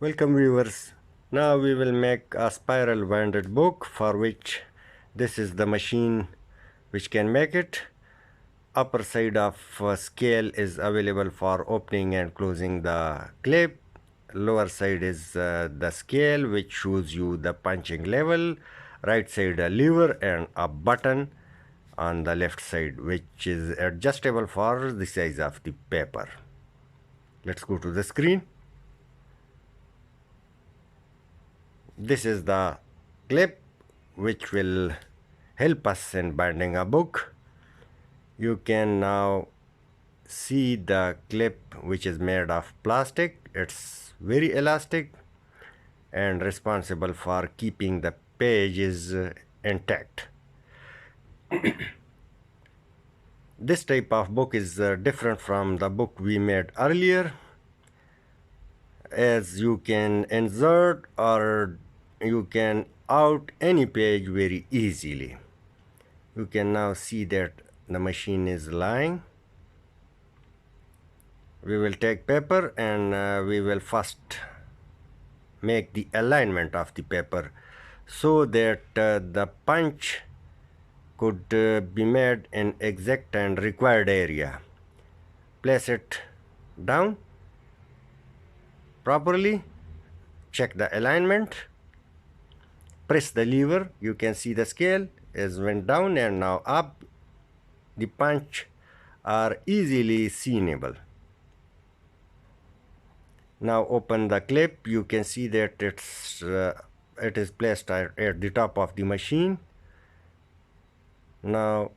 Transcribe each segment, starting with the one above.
Welcome viewers. Now we will make a spiral bonded book, for which this is the machine which can make it. Upper side of scale is available for opening and closing the clip. Lower side is the scale which shows you the punching level. Right side a lever and a button on the left side which is adjustable for the size of the paper. Let's go to the screen. This is the clip which will help us in binding a book. You can now see the clip which is made of plastic. It's very elastic and responsible for keeping the pages intact. This type of book is different from the book we made earlier, as you can insert or you can out any page very easily. You can now see that the machine is lying. We will take paper and we will first make the alignment of the paper so that the punch could be made in exact and required area. Place it down properly, check the alignment, press the lever. You can see the scale is went down and now up. The punch are easily seeable. Now open the clip. You can see that it is placed at the top of the machine. Now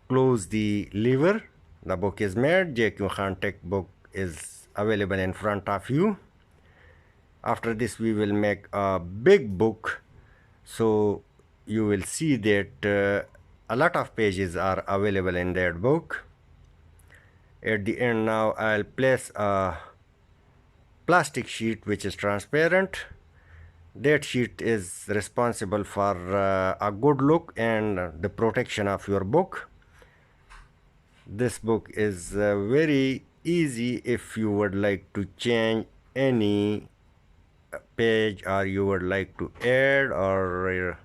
close the lever. The book is made. JQ Khan Tech book is available in front of you. After this we will make a big book, so you will see that a lot of pages are available in that book. At the end now I'll place a plastic sheet which is transparent. That sheet is responsible for a good look and the protection of your book. This book is very easy if you would like to change any page or you would like to add or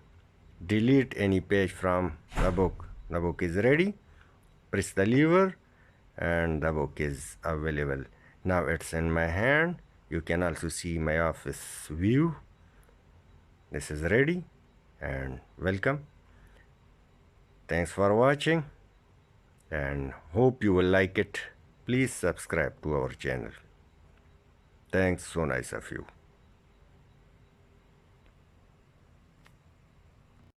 delete any page from the book. The book is ready. Press the lever and the book is available. Now it's in my hand. You can also see my office view. This is ready and welcome. Thanks for watching and hope you will like it. Please subscribe to our channel. Thanks, so nice of you.